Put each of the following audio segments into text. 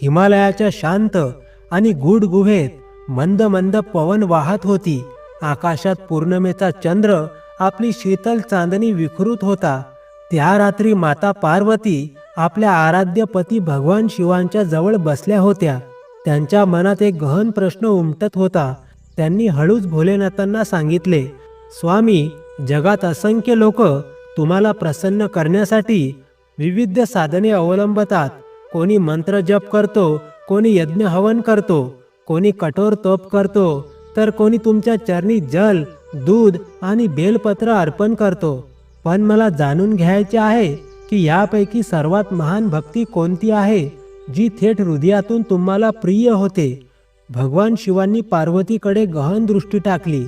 हिमालयाच्या शांत आणि गूढ गुहेत मंद मंद पवन वाहत होती. आकाशात पौर्णिमेचा चंद्र आपली शीतल चांदणी विखरूत होता. त्या रात्री माता पार्वती आपल्या आराध्य पती भगवान शिवांच्या जवळ बसल्या होत्या. त्यांच्या मनात एक गहन प्रश्न उमटत होता. त्यांनी हळूच भोलेनाथांना सांगितले, स्वामी, जगात असंख्य लोक तुम्हाला प्रसन्न करण्यासाठी विविध साधने अवलंबतात. कोणी मंत्र जप करतो, कोणी यज्ञ हवन करतो, कोणी कठोर तप करतो, तर कोणी तुमच्या चरणी जल, दूध आणि बेलपत्र अर्पण करतो. पण मला जाणून घ्यायचे आहे की यापैकी सर्वात महान भक्ती कोणती आहे, जी थेट हृदयातून तुम्हाला प्रिय होते. भगवान शिवांनी पार्वतीकडे गहन दृष्टी टाकली.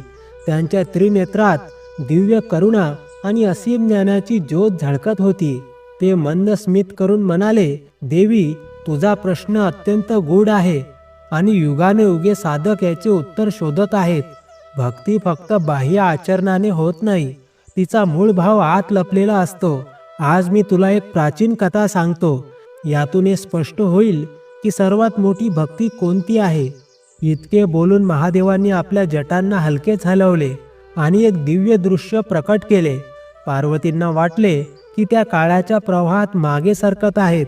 त्यांच्या त्रिनेत्रात दिव्य करुणा आणि असीम ज्ञानाची ज्योत झळकत होती. ते मंद स्मित करून म्हणाले, देवी, तुझा प्रश्न अत्यंत गूढ आहे आणि युगाने युगे साधक याचे उत्तर शोधत आहेत. भक्ती फक्त बाह्य आचरणाने होत नाही, तिचा मूळ भाव आत लपलेला असतो. आज मी तुला एक प्राचीन कथा सांगतो. यातून हे स्पष्ट होईल की सर्वात मोठी भक्ती कोणती आहे. इतके बोलून महादेवांनी आपल्या जटांना हलकेच हलवले आणि एक दिव्य दृश्य प्रकट केले. पार्वतींना वाटले की त्या काळाच्या प्रवाहात मागे सरकत आहेत.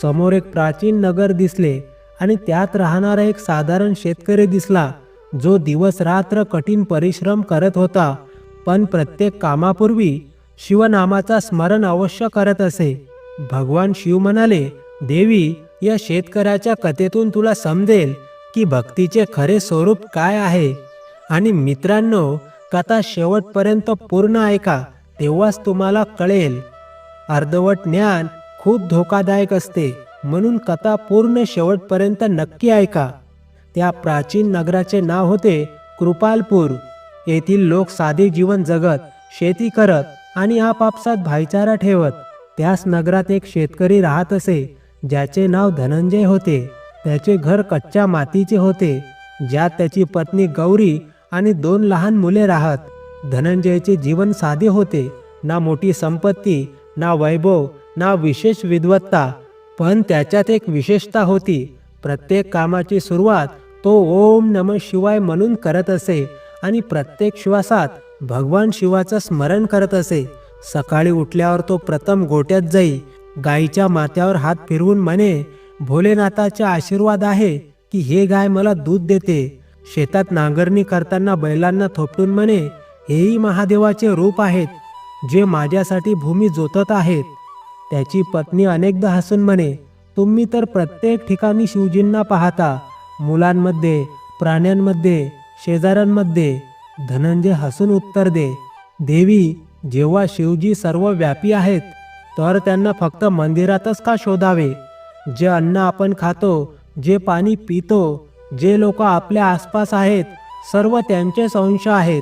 समोर एक प्राचीन नगर दिसले आणि त्यात राहणारा एक साधारण शेतकरी दिसला, जो दिवस रात्र कठीण परिश्रम करत होता, पण प्रत्येक कामापूर्वी शिवनामाचा स्मरण अवश्य करत असे. भगवान शिव म्हणाले, देवी, या शेतकऱ्याच्या कथेतून तुला समजेल की भक्तीचे खरे स्वरूप काय आहे. आणि मित्रांनो, कथा शेवटपर्यंत पूर्ण ऐका, तेव्हाच तुम्हाला कळेल. अर्धवट ज्ञान खूप धोकादायक असते, म्हणून कथा पूर्ण शेवटपर्यंत नक्की ऐका. त्या प्राचीन नगराचे नाव होते कृपालपूर. येथील लोक साधे जीवन जगत, शेती करत आणि आपापसात भाईचारा ठेवत. त्याच नगरात एक शेतकरी राहत असे, ज्याचे नाव धनंजय होते. त्याचे घर कच्च्या मातीचे होते, ज्यात त्याची पत्नी गौरी आणि 2 लहान मुले राहत. धनंजयचे जीवन साधे होते. ना मोठी संपत्ती, ना वैभव, ना विशेष विद्वत्ता, पण त्याच्यात एक विशेषता होती. प्रत्येक कामाची सुरुवात तो ओम नमः शिवाय म्हणून करत असे आणि प्रत्येक श्वासात भगवान शिवाचं स्मरण करत असे. सकाळी उठल्यावर तो प्रथम गोठ्यात जाई, गाईच्या माथ्यावर हात फिरवून म्हणे, भोलेनाथाचे आशीर्वाद आहे की हे गाय मला दूध देते. शेतात नांगरणी करताना बैलांना थोपटून म्हणे, हेही महादेवाचे रूप आहेत, जे माझ्यासाठी भूमी जोतत आहेत. त्याची पत्नी अनेकदा हसून म्हणे, तुम्ही तर प्रत्येक ठिकाणी शिवजींना पाहता, मुलांमध्ये, प्राण्यांमध्ये, शेजाऱ्यांमध्ये. धनंजय हसून उत्तर दे, देवी, जेव्हा शिवजी सर्व व्यापी आहेत, तर त्यांना फक्त मंदिरातच का शोधावे. जे अन्न आपण खातो, जे पाणी पितो, जे लोक आपल्या आसपास आहेत, सर्व त्यांचेच अंश आहेत.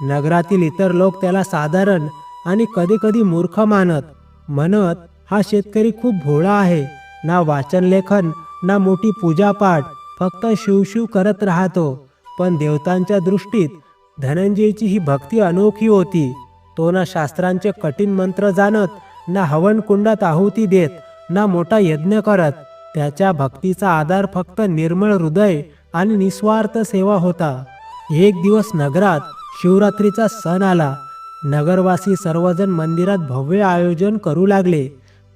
नगरातील इतर लोक त्याला साधारण आणि कधी कधी मूर्ख म्हणत, हा शेतकरी खूप भोळा आहे. ना वाचन लेखन, ना मोठी पूजापाठ, फक्त शिवशिव करत राहतो. पण देवतांच्या दृष्टीत धनंजयची ही भक्ती अनोखी होती. तो ना शास्त्रांचे कठीण मंत्र जाणत, ना हवन कुंडात आहुती देत, ना मोठा यज्ञ करत. त्याच्या भक्तीचा आधार फक्त निर्मळ हृदय आणि निस्वार्थ सेवा होता. एक दिवस नगरात शिवरात्रीचा सण आला. नगरवासी सर्वजण मंदिरात भव्य आयोजन करू लागले.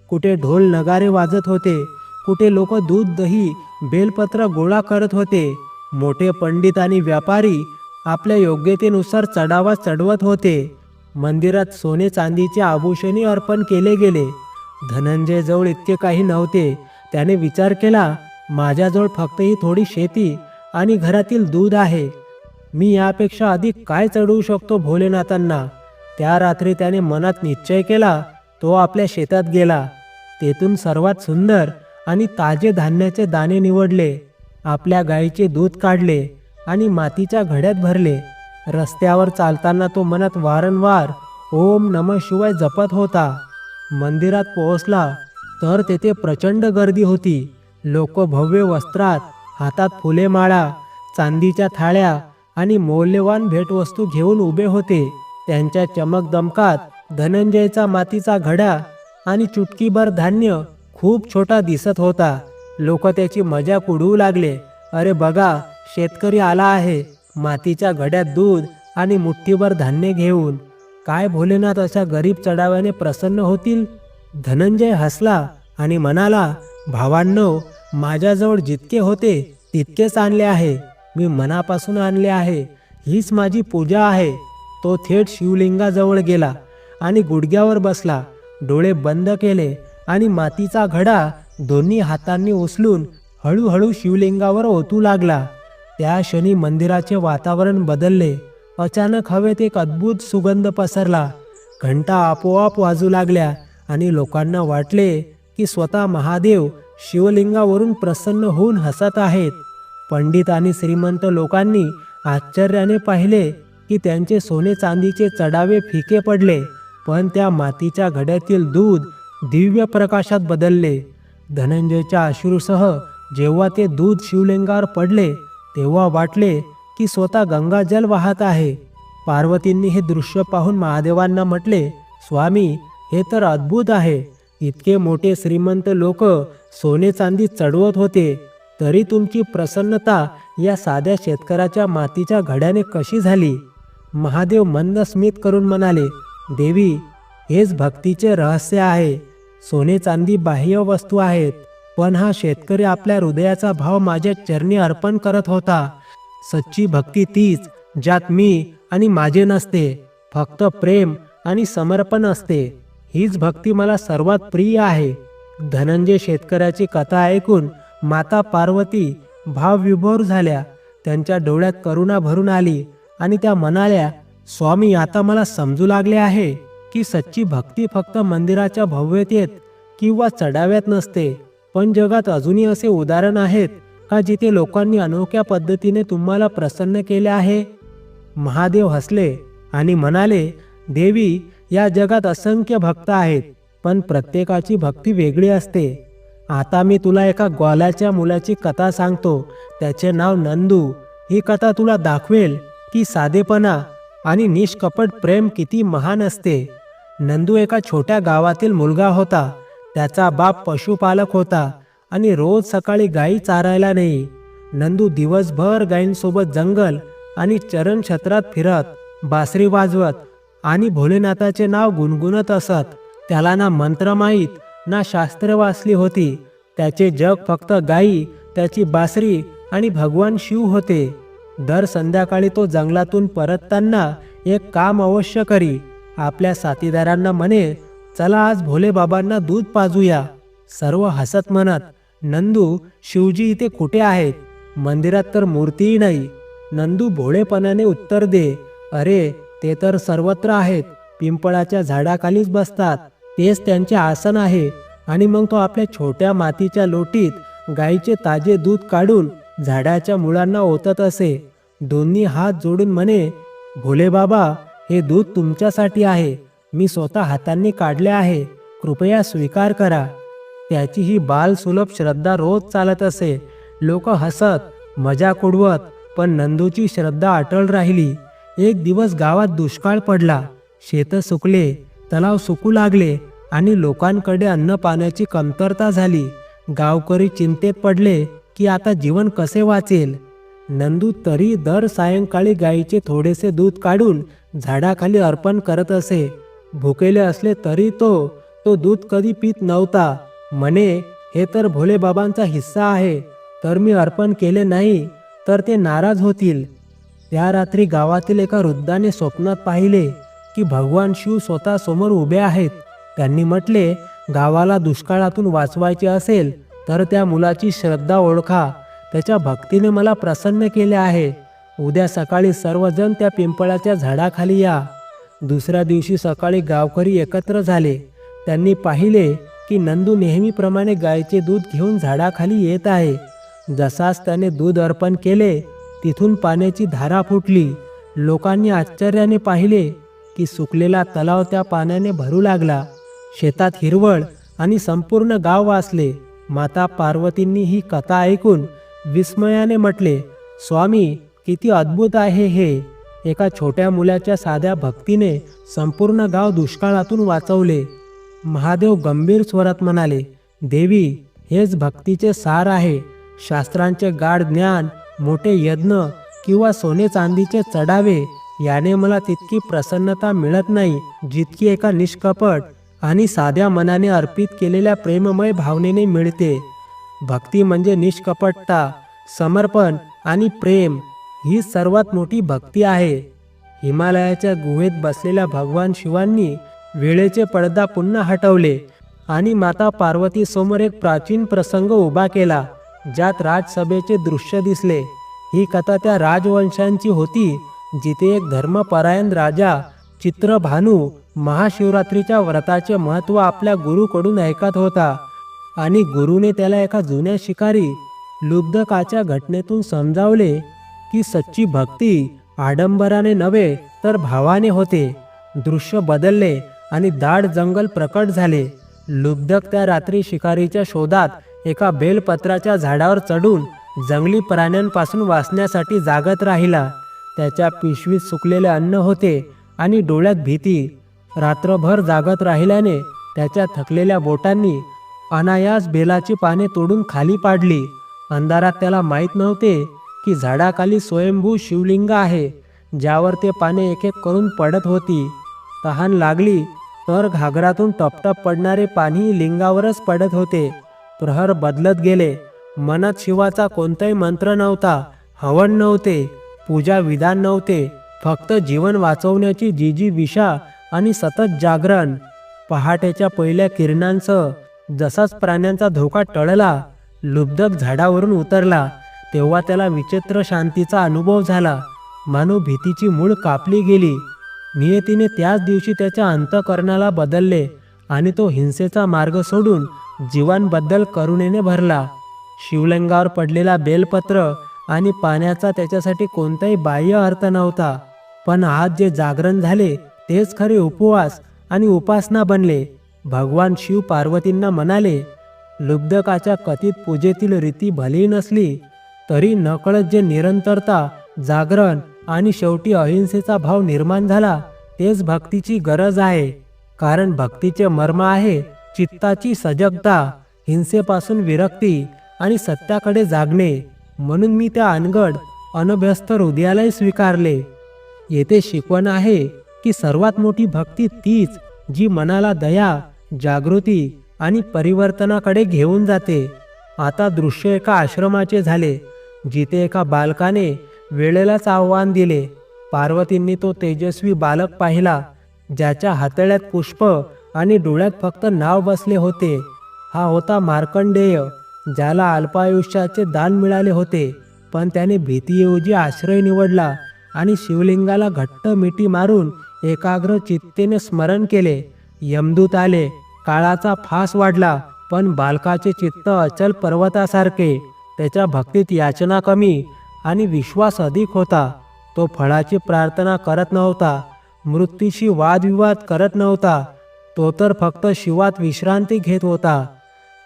कुठे ढोल नगारे वाजत होते, कुठे लोक दूध, दही, बेलपत्र गोळा करत होते. मोठे पंडित आणि व्यापारी आपल्या योग्यतेनुसार चढावा चढवत होते. मंदिरात सोने चांदीचे आभूषणे अर्पण केले गेले. धनंजय जवळ इतके काही नव्हते. त्याने विचार केला, माझ्याजवळ फक्त ही थोडी शेती आणि घरातील दूध आहे. मी यापेक्षा अधिक काय चढवू शकतो भोलेनाथांना. त्या रात्री त्याने मनात निश्चय केला. तो आपल्या शेतात गेला. तेथून सर्वात सुंदर आणि ताजे धान्याचे दाणे निवडले. आपल्या गाईचे दूध काढले आणि मातीच्या घड्यात भरले. रस्त्यावर चालताना तो मनात वारंवार ओम नमः शिवाय जपत होता. मंदिरात पोहोचला तर तेथे प्रचंड गर्दी होती. लोक भव्य वस्त्रात, हातात फुले माळा, चांदीच्या थाळ्या आणि मौल्यवान भेटवस्तू घेऊन उभे होते. त्यांच्या चमकदमकात धनंजयचा मातीचा घडा आणि चुटकीभर धान्य खूप छोटा दिसत होता. लोक त्याची मजाक उडवू लागले. अरे बघा, शेतकरी आला आहे, मातीच्या घड्यात दूध आणि मुठ्ठीभर धान्य घेऊन. काय भोलेनाथ अशा गरीब चढाव्याने प्रसन्न होतील? धनंजय हसला आणि म्हणाला, भावांनो, माझ्याजवळ जितके होते तितकेच आणले आहे. मी मनापासून आणले आहे. हीच माझी पूजा आहे. तो थेट शिवलिंगाजवळ गेला आणि गुडघ्यावर बसला. डोळे बंद केले आणि मातीचा घडा दोन्ही हातांनी उचलून हळूहळू शिवलिंगावर ओतू लागला. त्या क्षणी मंदिराचे वातावरण बदलले. अचानक हवेत एक अद्भुत सुगंध पसरला. घंटा आपोआप वाजू लागल्या आणि लोकांना वाटले की स्वतः महादेव शिवलिंगावरून प्रसन्न होऊन हसत आहेत. पंडित आणि श्रीमंत लोकांनी आश्चर्याने पाहिले की त्यांचे सोने चांदीचे चढावे फिके पडले, पण त्या मातीच्या घड्यातील दूध दिव्य प्रकाशात बदलले. धनंजयच्या अश्रूसह जेव्हा ते दूध शिवलिंगावर पडले तेव्हा वाटले की स्वतः गंगाजल वाहत आहे. पार्वतींनी हे दृश्य पाहून महादेवांना म्हटले, स्वामी, हे तर अद्भुत आहे. इतके मोठे श्रीमंत लोक सोने चांदी चढवत होते, तरी तुमची प्रसन्नता या साध्या शेतकऱ्याच्या मातीच्या घड्याने कशी झाली? महादेव मंद स्मित करून म्हणाले, देवी, हेच भक्तीचे रहस्य आहे. सोने चांदी बाह्य वस्तू आहेत, पण हा शेतकरी आपल्या हृदयाचा भाव माझ्या चरणी अर्पण करत होता. सच्ची भक्ती तीच ज्यात मी आणि माझे नसते, फक्त प्रेम आणि समर्पण असते. हीच भक्ती मला सर्वात प्रिय आहे. धनंजय शेतकऱ्याची कथा ऐकून माता पार्वती भावविभोर झाल्या. त्यांच्या डोळ्यात करुणा भरून आली आणि त्या म्हणाल्या, स्वामी, आता मला समजू लागले आहे की सच्ची भक्ती फक्त मंदिराच्या भव्यतेत किंवा चढाव्यात नसते, पण जगात अजूनही असे उदाहरण आहेत का जिथे लोकांनी अनोख्या पद्धतीने तुम्हाला प्रसन्न केले आहे? महादेव हसले आणि म्हणाले, देवी, या जगात असंख्य भक्त आहेत, पण प्रत्येकाची भक्ती वेगळी असते. आता मी तुला एका ग्वालाच्या मुलाची कथा सांगतो. त्याचे नाव नंदू. ही कथा तुला दाखवेल की साधेपणा आणि निष्कपट प्रेम किती महान असते. नंदू एका छोट्या गावातील मुलगा होता. त्याचा बाप पशुपालक होता आणि रोज सकाळी गायी चारायला नेई. नंदू दिवसभर गायींसोबत जंगल आणि चरणक्षेत्रात फिरत, बासरी वाजवत आणि भोलेनाथाचे नाव गुणगुणत असत. त्याला ना मंत्र माहीत ना शास्त्र वाचली होती. त्याचे जग फक्त गायी, त्याची बासरी आणि भगवान शिव होते. दर संध्याकाळी तो जंगलातून परतताना एक काम अवश्य करी. आपल्या साथीदारांना म्हणे, चला आज भोले बाबांना दूध पाजूया. सर्व हसत म्हणत, नंदू, शिवजी इथे कुठे आहेत? मंदिरात तर मूर्तीही नाही. नंदू भोळेपणाने उत्तर दे, अरे, ते तर सर्वत्र आहेत. पिंपळाच्या झाडाखालीच बसतात. तेच त्यांचे आसन आहे. आणि मग तो आपल्या छोट्या मातीच्या लोटीत गाईचे ताजे दूध काढून झाडाच्या मुळांना ओतत असे. दोन्ही हात जोडून म्हणे, भोले बाबा, हे दूध तुमच्यासाठी आहे. मी स्वतः हातांनी काढले आहे. कृपया स्वीकार करा. त्याची ही बालसुलभ श्रद्धा रोज चालत असे. लोक हसत, मजाक उडवत, पण नंदूची श्रद्धा अटळ राहिली. एक दिवस गावात दुष्काळ पडला. शेतं सुकले, तलाव सुकू लागले आणि लोकांकडे अन्न पाण्याची कमतरता झाली. गावकरी चिंतेत पडले की आता जीवन कसे वाचेल. नंदू तरी दर सायंकाळी गाईचे थोडेसे दूध काढून झाडाखाली अर्पण करत असे. भुकेले असले तरी तो दूध कधी पित नव्हता. म्हणे, हे तर भोले बाबांचा हिस्सा आहे, तर मी अर्पण केले नाही तर ते नाराज होतील. त्या रात्री गावातील एका वृद्धाने स्वप्नात पाहिले की भगवान शिव स्वतः समोर उभे आहेत. त्यांनी म्हटले, गावाला दुष्काळातून वाचवायचे असेल तर त्या मुलाची श्रद्धा ओळखा. त्याच्या भक्तीने मला प्रसन्न केले आहे. उद्या सकाळी सर्वजण त्या पिंपळाच्या झाडाखाली या. दुसऱ्या दिवशी सकाळी गावकरी एकत्र झाले. त्यांनी पाहिले की नंदू नेहमीप्रमाणे गायीचे दूध घेऊन झाडाखाली येत आहे. जसाच त्याने दूध अर्पण केले, तिथून पाण्याची धारा फुटली. लोकांनी आश्चर्याने पाहिले की सुकलेला तलाव त्या पाण्याने भरू लागला. शेतात हिरवळ आणि संपूर्ण गाव वाचले. माता पार्वतींनी ही कथा ऐकून विस्मयाने म्हटले, स्वामी, किती अद्भुत आहे हे. एका छोट्या मुलाच्या साध्या भक्तीने संपूर्ण गाव दुष्काळातून वाचवले. महादेव गंभीर स्वरात म्हणाले, देवी, हेच भक्तीचे सार आहे. शास्त्रांचे गाढ ज्ञान, मोठे यज्ञ किंवा सोने चांदीचे चढावे याने मला तितकी प्रसन्नता मिळत नाही जितकी एका निष्कपट आणि साध्या मनाने अर्पित केलेल्या प्रेममय भावनेने मिळते. भक्ती म्हणजे निष्कपटता, समर्पण आणि प्रेम ही सर्वात मोठी भक्ती आहे. हिमालयाच्या गुहेत बसलेल्या भगवान शिवांनी वेळेचे पडदा पुन्हा हटवले आणि माता पार्वती समोर एक प्राचीन प्रसंग उभा केला, ज्यात राजसभेचे दृश्य दिसले. ही कथा त्या राजवंशांची होती जिथे एक धर्मपरायण राजा चित्रभानू महाशिवरात्रीच्या व्रताचे महत्त्व आपल्या गुरुकडून ऐकत होता आणि गुरुने त्याला एका जुन्या शिकारी लुब्धकाच्या घटनेतून समजावले की सच्ची भक्ती आडंबराने नव्हे तर भावाने होते. दृश्य बदलले आणि दाट जंगल प्रकट झाले. लुब्धक त्या रात्री शिकारीच्या शोधात एका बेलपत्राच्या झाडावर चढून जंगली प्राण्यांपासून वाचण्यासाठी जागत राहिला. त्याच्या पिशवीत सुकलेले अन्न होते आणि डोळ्यात भीती. रात्रभर जागत राहिल्याने त्याच्या थकलेल्या बोटांनी अनायास बेलाची पाने तोडून खाली पाडली. अंधारात त्याला माहीत नव्हते की झाडाखाली स्वयंभू शिवलिंग आहे, ज्यावर ते पाने एक एक करून पडत होती. तहान लागली तर घागरातून टपटप पडणारे पाणी लिंगावरच पडत होते. प्रहर बदलत गेले. मनात शिवाचा कोणताही मंत्र नव्हता, हवन नव्हते, पूजा विधान नव्हते, फक्त जीवन वाचवण्याची जिजीविषा आणि सतत जागरण. पहाटेच्या पहिल्या किरणांसह जसाच प्राण्यांचा धोका टळला, लुब्धक झाडावरून उतरला, तेव्हा त्याला विचित्र शांतीचा अनुभव झाला. मानव भीतीची मूळ कापली गेली. नियतीने त्याच दिवशी त्याच्या अंतःकरणाला बदलले आणि तो हिंसेचा मार्ग सोडून जीवांबद्दल करुणेने भरला. शिवलिंगावर पडलेला बेलपत्र आणि पाण्याचा त्याच्यासाठी कोणताही बाह्य अर्थ नव्हता, पण आज जे जागरण झाले तेच खरे उपवास आणि उपासना बनले. भगवान शिव पार्वतींना म्हणाले, लुब्धकाच्या कथित पूजेतील रीती भली नसली तरी नकळत जे निरंतरता, जागरण आणि शेवटी अहिंसेचा भाव निर्माण झाला तेच भक्तीची गरज आहे. कारण भक्तीचे मर्म आहे चित्ताची सजगता, हिंसेपासून विरक्ती आणि सत्याकडे जागणे. म्हणून मी त्या अनगढ अनभ्यस्त हृदयालाही स्वीकारले. येथे शिकवण आहे की सर्वात मोठी भक्ती तीच जी मनाला दया, जागृती आणि परिवर्तनाकडे घेऊन जाते. आता दृश्य एका आश्रमाचे झाले, जिथे एका बालकाने वेळेलाच आव्हान दिले. पार्वतींनी तो तेजस्वी बालक पाहिला, ज्याच्या हातळ्यात पुष्प आणि डोळ्यात फक्त नाव बसले होते. हा होता मार्कंडेय, ज्याला अल्पायुष्याचे दान मिळाले होते, पण त्याने भीतीऐवजी आश्रय निवडला आणि शिवलिंगाला घट्ट मिठी मारून एकाग्र चित्तेने स्मरण केले. यमदूत आले, काळाचा फास वाढला, पण बालकाचे चित्त अचल पर्वतासारखे. त्याच्या भक्तीत याचना कमी आणि विश्वास अधिक होता. तो फळाची प्रार्थना करत नव्हता, मृत्यूशी वादविवाद करत नव्हता, तो तर फक्त शिवात विश्रांती घेत होता.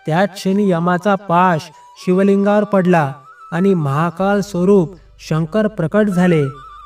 त्याच क्षणी यमाचा पाश शिवलिंगावर पडला आणि महाकाल स्वरूप शंकर प्रकट झाले.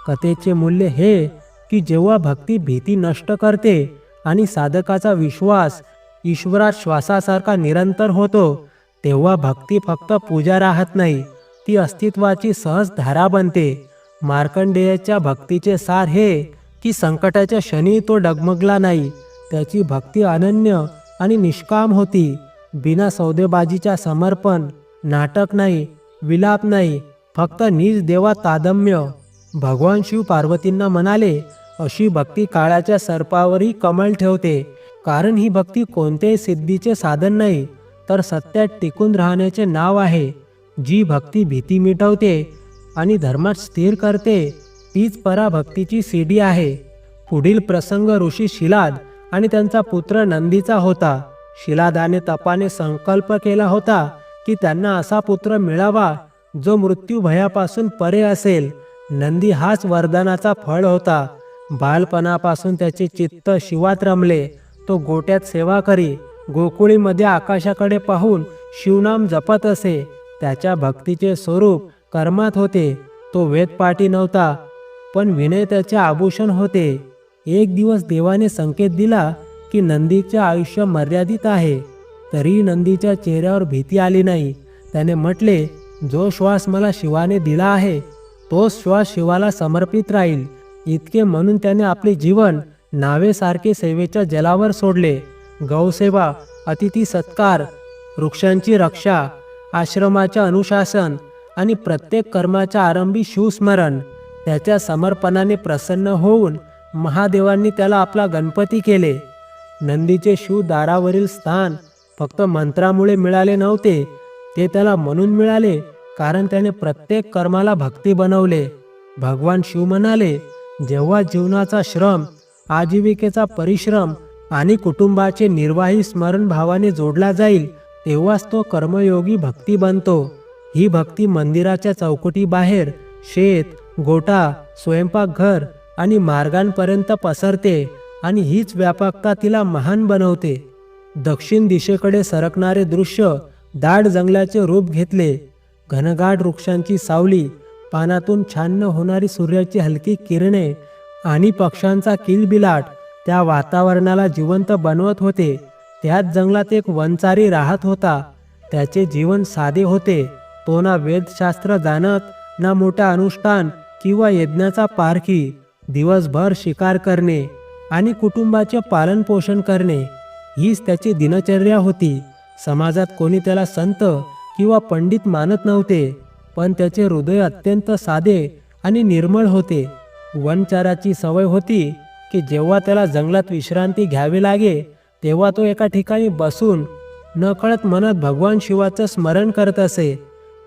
कथेचे मूल्य हे की जेव्हा भक्ती भीती नष्ट करते आणि साधकाचा विश्वास ईश्वरात श्वासासारखा निरंतर होतो, तेव्हा भक्ती फक्त पूजा राहत नाही, ती अस्तित्वाची सहज धारा बनते. मार्कंडेयाच्या भक्तीचे सार हे की संकटाच्या क्षणी तो डगमगला नाही. त्याची भक्ती अनन्य आणि निष्काम होती. बिना सौदेबाजीच्या समर्पण, नाटक नाही, विलाप नाही, फक्त निज देवा तादम्य. भगवान शिव पार्वतींना म्हणाले, अशी भक्ती काळाच्या सर्पावरही कमळ ठेवते. कारण ही भक्ती कोणत्याही सिद्धीचे साधन नाही, तर सत्यात टिकून राहण्याचे नाव आहे. जी भक्ती भीती मिटवते आणि धर्मात स्थिर करते, तीच पराभक्तीची सीडी आहे. पुढील प्रसंग ऋषी शिलाद आणि त्यांचा पुत्र नंदीचा होता. शिलादाने तपाने संकल्प केला होता की त्यांना असा पुत्र मिळावा जो मृत्यू भयापासून परे असेल. नंदी हाच वरदानाचा फळ होता. बालपणापासून त्याचे चित्त शिवात रमले. तो गोट्यात सेवा करी, गोकुळीमध्ये आकाशाकडे पाहून शिवनाम जपत असे. त्याच्या भक्तीचे स्वरूप कर्मात होते. तो वेदपाठी नव्हता, पण विनय त्याचे आभूषण होते. एक दिवस देवाने संकेत दिला की नंदीचे आयुष्य मर्यादित आहे. तरी नंदीच्या चेहऱ्यावर भीती आली नाही. त्याने म्हटले, जो श्वास मला शिवाने दिला आहे तोच श्वास शिवाला समर्पित राहील. इतके म्हणून त्याने आपले जीवन नावेसारखे सेवेच्या जलावर सोडले. गौसेवा, अतिथी सत्कार, वृक्षांची रक्षा, आश्रमाचे अनुशासन आणि प्रत्येक कर्माच्या आरंभी शिवस्मरण. त्याच्या समर्पणाने प्रसन्न होऊन महादेवांनी त्याला आपला गणपती केले. नंदीचे शिव दारावरील स्थान फक्त मंत्रामुळे मिळाले नव्हते, ते त्याला म्हणून मिळाले कारण त्याने प्रत्येक कर्माला भक्ती बनवले. भगवान शिव म्हणाले, जेव्हा जीवनाचा श्रम, आजीविकेचा परिश्रम आणि कुटुंबाचे निर्वाही स्मरण भावाने जोडला जाईल तेव्हाच तो कर्मयोगी भक्ती बनतो. ही भक्ती मंदिराच्या चौकटीबाहेर, शेत, गोठा, स्वयंपाकघर आणि मार्गांपर्यंत पसरते आणि हीच व्यापकता तिला महान बनवते. दक्षिण दिशेकडे सरकणारे दृश्य दाट जंगलाचे रूप घेतले. घनगाड वृक्षांची सावली, पानातून छान होणारी सूर्याची हलकी किरणे आणि पक्ष्यांचा किलबिलाट त्या वातावरणाला जिवंत बनवत होते. त्याच जंगलात एक वनचारी राहत होता. त्याचे जीवन साधे होते. तो ना वेदशास्त्र जाणत, ना मोठा अनुष्ठान किंवा यज्ञाचा पारखी. दिवसभर शिकार करणे आणि कुटुंबाचे पालनपोषण करणे हीच त्याची दिनचर्या होती. समाजात कोणी त्याला संत किंवा पंडित मानत नव्हते, पण त्याचे हृदय अत्यंत साधे आणि निर्मळ होते. वनचाराची सवय होती की जेव्हा त्याला जंगलात विश्रांती घ्यावी लागे तेव्हा तो एका ठिकाणी बसून नकळत मनात भगवान शिवाचं स्मरण करत असे.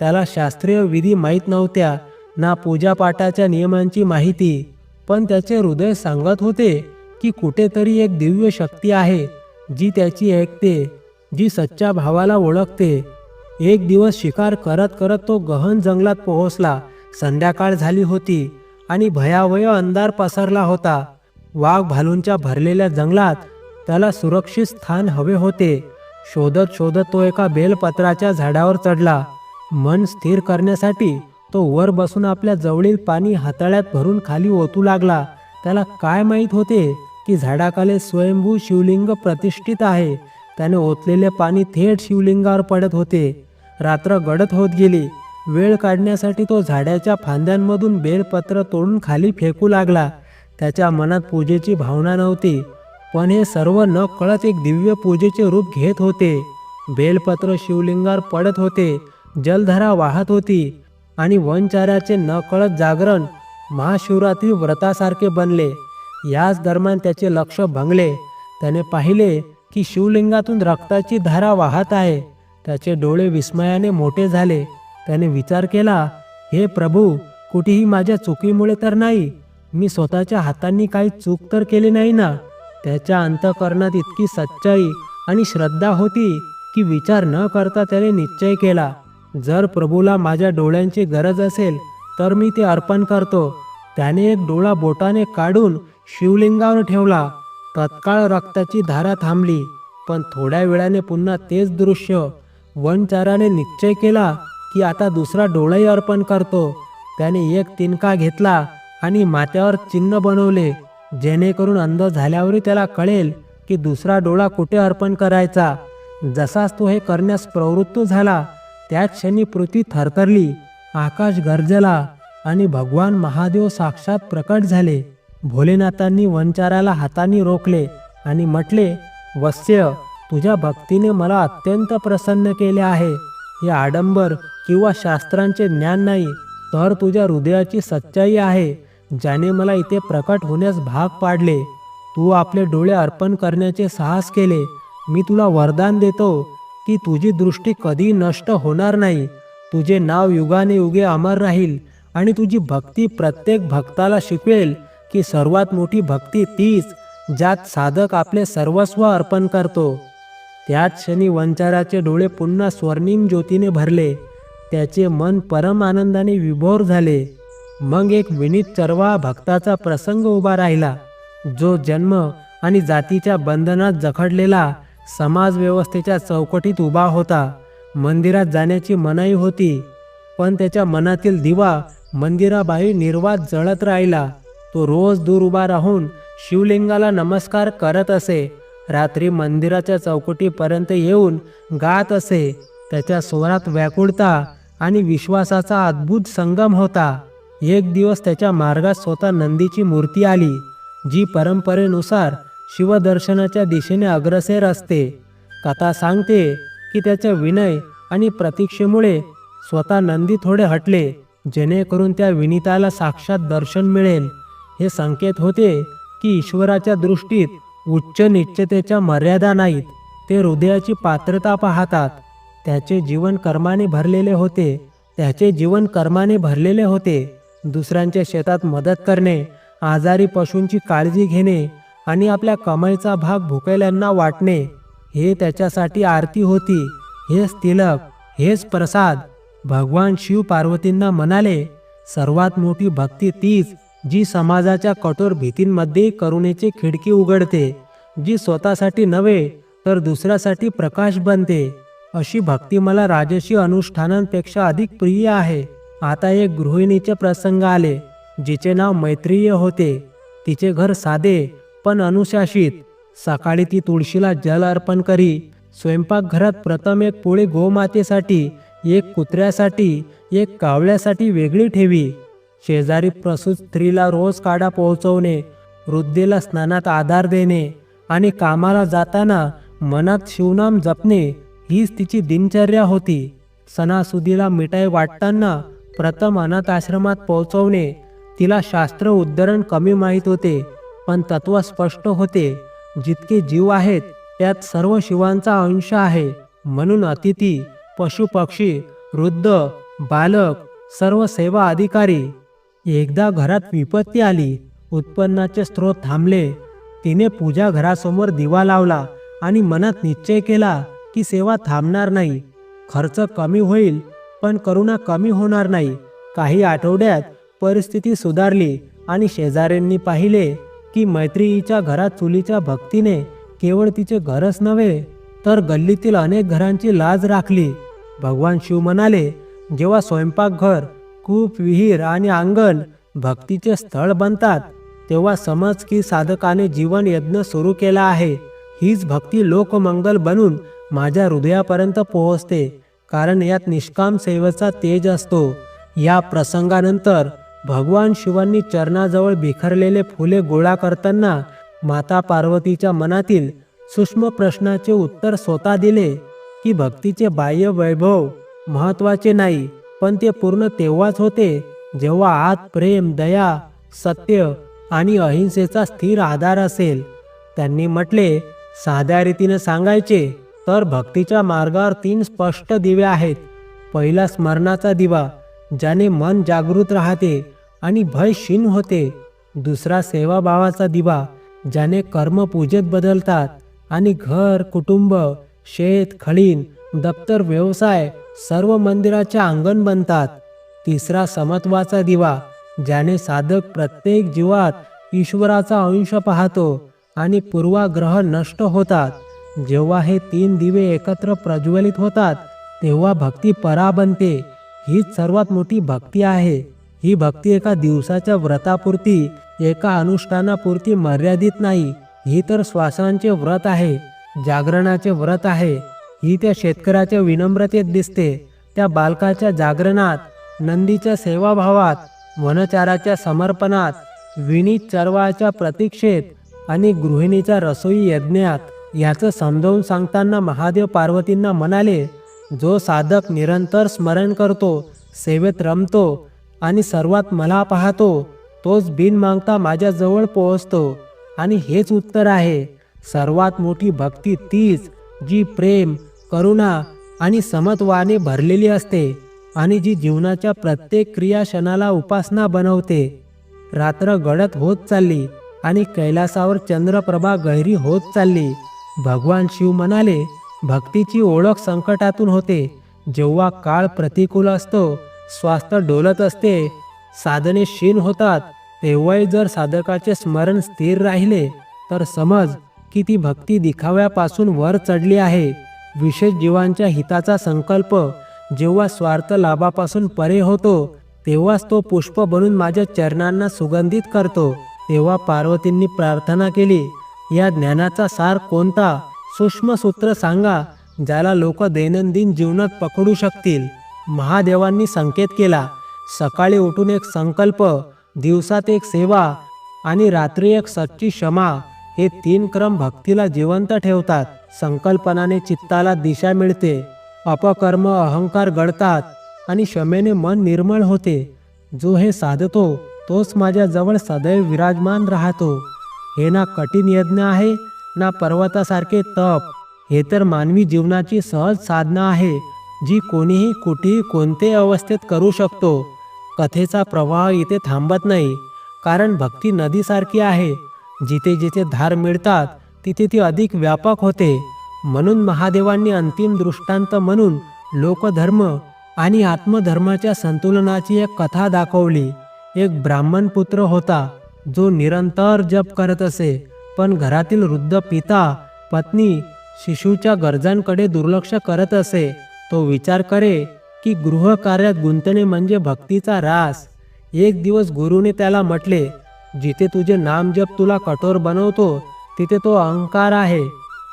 त्याला शास्त्रीय विधी माहीत नव्हत्या, ना पूजापाठाच्या नियमांची माहिती, पण त्याचे हृदय सांगत होते की कुठेतरी एक दिव्य शक्ती आहे जी त्याची ऐकते, जी सच्च्या भावाला ओळखते. एक दिवस शिकार करत करत तो गहन जंगलात पोहोचला. संध्याकाळ झाली होती आणि भयावह अंधार पसरला होता. वाघ भालूंच्या भरलेल्या जंगलात त्याला सुरक्षित स्थान हवे होते. शोधत शोधत तो एका बेलपत्राच्या झाडावर चढला. मन स्थिर करण्यासाठी तो वर बसून आपल्या जवळील पाणी हाताळ्यात भरून खाली ओतू लागला. त्याला काय माहीत होते की झाडाखाली स्वयंभू शिवलिंग प्रतिष्ठित आहे. त्याने ओतलेले पाणी थेट शिवलिंगावर पडत होते. रात्र गडद होत गेली. वेळ काढण्यासाठी तो झाडाच्या फांद्यांमधून बेलपत्र तोडून खाली फेकू लागला. त्याच्या मनात पूजेची भावना नव्हती, पण हे सर्व न कळत एक दिव्य पूजेचे रूप घेत होते. बेलपत्र शिवलिंगावर पडत होते, जलधारा वाहत होती आणि वनचाऱ्याचे न कळत जागरण महाशिवरात्री व्रतासारखे बनले. याच दरम्यान त्याचे लक्ष भंगले. त्याने पाहिले की शिवलिंगातून रक्ताची धारा वाहत आहे. त्याचे डोळे विस्मयाने मोठे झाले. त्याने विचार केला, हे प्रभू, कुठेही माझ्या चुकीमुळे तर नाही? मी स्वतःच्या हातांनी काही चूक तर केली नाही ना? त्याच्या अंतःकरणात इतकी सच्चाई आणि श्रद्धा होती की विचार न करता त्याने निश्चय केला, जर प्रभूला माझ्या डोळ्यांची गरज असेल तर मी ते अर्पण करतो. त्याने एक डोळा बोटाने काढून शिवलिंगावर ठेवला. तत्काळ रक्ताची धारा थांबली, पण थोड्या वेळाने पुन्हा तेच दृश्य. वनचाराने निश्चय केला की आता दुसरा डोळाही अर्पण करतो. त्याने एक तिनका घेतला आणि माथ्यावर चिन्ह बनवले, जेणेकरून अंध झाल्यावरही त्याला कळेल की दुसरा डोळा कुठे अर्पण करायचा. जसाच तो हे करण्यास प्रवृत्त झाला, त्याच क्षणी पृथ्वी थरथरली, आकाश गरजला आणि भगवान महादेव साक्षात प्रकट झाले. भोलेनाथांनी वनचाराला हाताने रोखले आणि म्हटले, वत्स्य, तुझ्या भक्तीने मला अत्यंत प्रसन्न केले आहे. हे आडंबर किंवा शास्त्रांचे ज्ञान नाही, तर तुझ्या हृदयाची सच्चाई आहे, ज्याने मला इथे प्रकट होण्यास भाग पाडले. तू आपले डोळे अर्पण करण्याचे साहस केले. मी तुला वरदान देतो की तुझी दृष्टी कधी नष्ट होणार नाही. तुझे नाव युगाने युगे अमर राहील आणि तुझी भक्ती प्रत्येक भक्ताला शिकवेल की सर्वात मोठी भक्ती तीच, ज्यात साधक आपले सर्वस्व अर्पण करतो. त्याच क्षणी वंचाराचे डोळे पुन्हा स्वर्णिम ज्योतीने भरले. त्याचे मन परम आनंदाने विभोर झाले. मग एक विनीत चरवा भक्ताचा प्रसंग उभा राहिला, जो जन्म आणि जातीच्या बंधनात जखडलेला समाज व्यवस्थेच्या चौकटीत उभा होता. मंदिरात जाण्याची मनाई होती, पण त्याच्या मनातील दिवा मंदिराबाहेर निर्वात जळत राहिला. तो रोज दूर उभा राहून शिवलिंगाला नमस्कार करत असे. रात्री मंदिराच्या चौकटीपर्यंत येऊन गात असे. त्याच्या स्वरात व्याकुळता आणि विश्वासाचा अद्भुत संगम होता. एक दिवस त्याच्या मार्गात स्वतः नंदीची मूर्ती आली, जी परंपरेनुसार शिवदर्शनाच्या दिशेने अग्रसर असते. कथा सांगते की त्याच्या विनय आणि प्रतीक्षेमुळे स्वतः नंदी थोडे हटले, जेणेकरून त्या विनीताला साक्षात दर्शन मिळेल. हे संकेत होते की ईश्वराच्या दृष्टीत उच्च निश्चतेच्या मर्यादा नाहीत, ते हृदयाची पात्रता पाहतात. त्याचे जीवन कर्माने भरलेले होते. दुसऱ्यांच्या शेतात मदत करणे, आजारी पशूंची काळजी घेणे आणि आपल्या कमाईचा भाग भुकेल्यांना वाटणे, हे त्याच्यासाठी आरती होती. हेच तिलक, हेच प्रसाद. भगवान शिव पार्वतींना म्हणाले, सर्वात मोठी भक्ती तीच जी समाजाच्या कठोर भीतींमध्ये करुणेची खिडकी उघडते, जी स्वतःसाठी नव्हे तर दुसऱ्यासाठी प्रकाश बनते. अशी भक्ती मला राजसी अनुष्ठानांपेक्षा अधिक प्रिय आहे. आता एक गृहिणीचे प्रसंग आले, जिचे नाव मैत्रेयी होते. तिचे घर साधे पण अनुशासित. सकाळी ती तुळशीला जल अर्पण करी. स्वयंपाकघरात प्रथम एक पोळी गोमातेसाठी, एक कुत्र्यासाठी, एक कावळ्यासाठी वेगळी ठेवी. शेजारी प्रसूत स्त्रीला रोज काढा पोहोचवणे, वृद्धेला स्नानात आधार देणे आणि कामाला जाताना मनात शिवनाम जपणे, हीच तिची दिनचर्या होती. सणासुदीला मिठाई वाटताना प्रथम अनाथ आश्रमात पोहोचवणे. तिला शास्त्र उद्धरण कमी माहीत होते, पण तत्व स्पष्ट होते. जितके जीव आहेत त्यात सर्व शिवांचा अंश आहे. म्हणून अतिथी, पशुपक्षी, वृद्ध, बालक, सर्व सेवा अधिकारी. एकदा घरात विपत्ती आली. उत्पन्नाचे स्रोत थांबले. तिने पूजा घरासमोर दिवा लावला आणि मनात निश्चय केला की सेवा थांबणार नाही. खर्च कमी होईल पण करुणा कमी होणार नाही. काही आठवड्यात परिस्थिती सुधारली आणि शेजाऱ्यांनी पाहिले की मैत्रेयीच्या घरात चुलीच्या भक्तीने केवळ तिचे घरच नव्हे तर गल्लीतील अनेक घरांची लाज राखली. भगवान शिव म्हणाले, जेव्हा स्वयंपाकघर, कूप, विहीर आणि अंगण भक्तीचे स्थळ बनतात, तेव्हा समज की साधकाने जीवन यज्ञ सुरू केला आहे. हीच भक्ती लोकमंगल बनून माझ्या हृदयापर्यंत पोहोचते, कारण यात निष्काम सेवेचा तेज असतो. या प्रसंगानंतर भगवान शिवांनी चरणाजवळ बिखरलेले फुले गोळा करताना माता पार्वतीच्या मनातील सूक्ष्म प्रश्नाचे उत्तर स्वतः दिले की भक्तीचे बाह्य वैभव महत्त्वाचे नाही, पण ते पूर्ण तेव्हाच होते जेव्हा आत प्रेम, दया, सत्य आणि अहिंसेचा स्थिर आधार असेल. त्यांनी म्हटले, साध्या रीतीने सांगायचे तर भक्तीच्या मार्गावर 3 स्पष्ट दिवे आहेत. पहिला स्मरणाचा दिवा, ज्याने मन जागृत राहते आणि भय क्षीण होते. दुसरा सेवाभावाचा दिवा, ज्याने कर्म पूजेत बदलतात आणि घर, कुटुंब, शेत, खळीन, दप्तर, व्यवसाय सर्व मंदिराचे अंगण बनतात. तिसरा समत्वाचा दिवा, ज्याने साधक प्रत्येक जीवात ईश्वराचा अंश पाहतो आणि पूर्वाग्रह नष्ट होतात. जेव्हा हे 3 दिवे एकत्र प्रज्वलित होतात तेव्हा भक्ती परा बनते. हीच सर्वात मोठी भक्ती आहे. ही भक्ती एका दिवसाच्या व्रतापुरती, एका अनुष्ठानापुरती मर्यादित नाही. ही तर श्वासांचे व्रत आहे, जागरणाचे व्रत आहे. ही त्या शेतकऱ्याच्या विनम्रतेत दिसते, त्या बालकाच्या जागरणात, नंदीच्या सेवाभावात, वनचाराच्या समर्पणात, विनीत चरवाच्या प्रतीक्षेत आणि गृहिणीच्या रसोई यज्ञात. याचं समजावून सांगताना महादेव पार्वतींना म्हणाले, जो साधक निरंतर स्मरण करतो, सेवेत रमतो आणि सर्वात मला पाहतो, तोच बिन मागता माझ्या जवळ पोहोचतो. आणि हेच उत्तर आहे. सर्वात मोठी भक्ती तीच जी प्रेम, करुणा आणि समत्वाने भरलेली असते आणि जी जीवनाच्या प्रत्येक क्रिया क्षणाला उपासना बनवते. रात्र गडद होत चालली आणि कैलासावर चंद्रप्रभा गहिरी होत चालली. भगवान शिव म्हणाले, भक्तीची ओळख संकटातून होते. जेव्हा काळ प्रतिकूल असतो, स्वास्थ्य डोलत असते, साधने क्षीण होतात, तेव्हाही जर साधकाचे स्मरण स्थिर राहिले तर समज की ती भक्ती दिखाव्यापासून वर चढली आहे. विशेष जीवांच्या हिताचा संकल्प जेव्हा स्वार्थ लाभापासून परे होतो, तेव्हाच तो पुष्प बनून माझ्या चरणांना सुगंधित करतो. तेव्हा पार्वतींनी प्रार्थना केली, या ज्ञानाचा सार कोणता? सूक्ष्म सूत्र सांगा, ज्याला लोक दैनंदिन जीवनात पकडू शकतील. महादेवांनी संकेत केला, सकाळी उठून एक संकल्प, दिवसात एक सेवा आणि रात्री एक सच्ची क्षमा. हे 3 क्रम भक्तीला जिवंत ठेवतात. संकल्पनाने चित्ताला दिशा मिळते, अपकर्म अहंकार गळतात आणि क्षमेने मन निर्मळ होते. जो हे साधतो तोच माझ्या जवळ सदैव विराजमान राहतो. हे ना कठीण यज्ञ आहे, ना पर्वतासारखे तप. हे तर मानवी जीवनाची सहज साधना आहे, जी कोणीही कुठेही कोणत्याही अवस्थेत करू शकतो. कथेचा प्रवाह इथे थांबत नाही, कारण भक्ती नदीसारखी आहे. जिथे जिथे धार मिळतात तिथे ती अधिक व्यापक होते. म्हणून महादेवांनी अंतिम दृष्टांत म्हणून लोकधर्म आणि आत्मधर्माच्या संतुलनाची एक कथा दाखवली. एक ब्राह्मण पुत्र होता, जो निरंतर जप करत असे, पण घरातील वृद्ध पिता, पत्नी, शिशूच्या गरजांकडे दुर्लक्ष करत असे. तो विचार करे की गृहकार्यात गुंतणे म्हणजे भक्तीचा रास. एक दिवस गुरुने त्याला म्हटले, जिथे तुझे नामजप तुला कठोर बनवतो तिथे तो अहंकार आहे,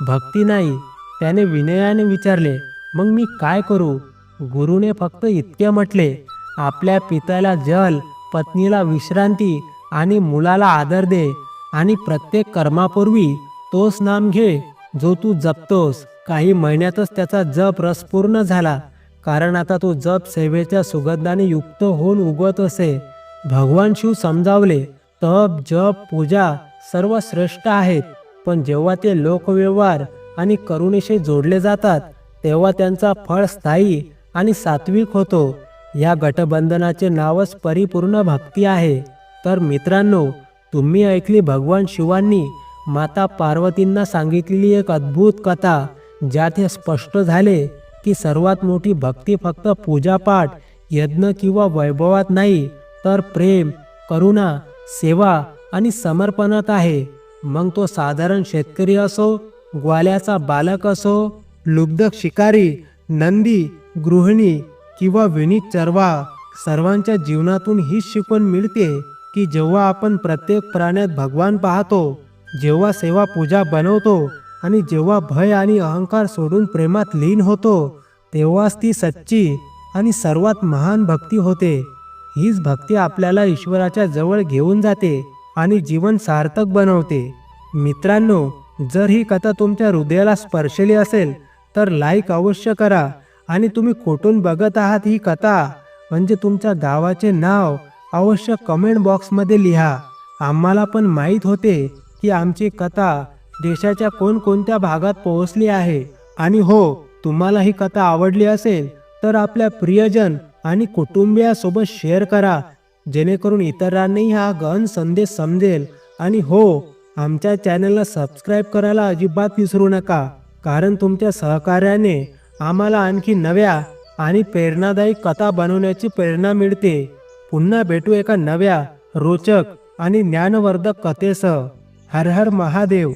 भक्ती नाही. त्याने विनयाने विचारले, मग मी काय करू? गुरुने फक्त इतके म्हटले, आपल्या पित्याला जल, पत्नीला विश्रांती आणि मुलाला आदर दे, आणि प्रत्येक कर्मापूर्वी तोच नाम घे जो तू जपतोस. काही महिन्यातच त्याचा जप रसपूर्ण झाला, कारण आता तो जप सेवेच्या सुगंधाने युक्त होऊन उगवत असे. भगवान शिव समजावले, तप, जप, पूजा सर्व श्रेष्ठ आहेत, पण जेव्हा ते लोकव्यवहार आणि करुणेशी जोडले जातात तेव्हा त्यांचा फळ स्थायी आणि सात्विक होतो. या गठबंधनाचे नावच परिपूर्ण भक्ती आहे. तर मित्रांनो, तुम्ही ऐकली भगवान शिवांनी माता पार्वतींना सांगितलेली एक अद्भुत कथा, ज्यात हे स्पष्ट झाले की सर्वात मोठी भक्ती फक्त पूजापाठ, यज्ञ किंवा वैभवात नाही, तर प्रेम, करुणा, सेवा आणि समर्पणात आहे. मग तो साधारण शेतकरी असो, ग्वाल्याचा बालक असो, लुब्धक शिकारी, नंदी, गृहिणी किंवा विनीत चरवा, सर्वांच्या जीवनातून हीच शिकवण मिळते की जेव्हा आपण प्रत्येक प्राण्यात भगवान पाहतो, जेव्हा सेवा पूजा बनवतो आणि जेव्हा भय आणि अहंकार सोडून प्रेमात लीन होतो, तेव्हाच ती सच्ची आणि सर्वात महान भक्ती होते. हीच भक्ती आपल्याला ईश्वराच्या जवळ घेऊन जाते आणि जीवन सार्थक बनवते. मित्रांनो, जर ही कथा तुमच्या हृदयाला स्पर्शली असेल तर लाईक अवश्य करा. आणि तुम्ही कुठून बघत आहात ही कथा, म्हणजे तुमच्या गावाचे नाव अवश्य कमेंट बॉक्समध्ये लिहा. आम्हाला पण माहीत होते की आमची कथा देशाच्या कोणकोणत्या भागात पोहोचली आहे. आणि हो, तुम्हाला ही कथा आवडली असेल तर आपल्या प्रियजन आणि कुटुंबियासोबत शेअर करा, जेणेकरून इतरांनाही हा गहन संदेश समजेल. आणि हो, आमच्या चॅनलला सबस्क्राईब करायला अजिबात विसरू नका, कारण तुमच्या सहकार्याने आम्हाला आणखी नव्या आणि प्रेरणादायी कथा बनवण्याची प्रेरणा मिळते. पुन्हा भेटू एका नव्या, रोचक आणि ज्ञानवर्धक कथेसह. हर हर महादेव.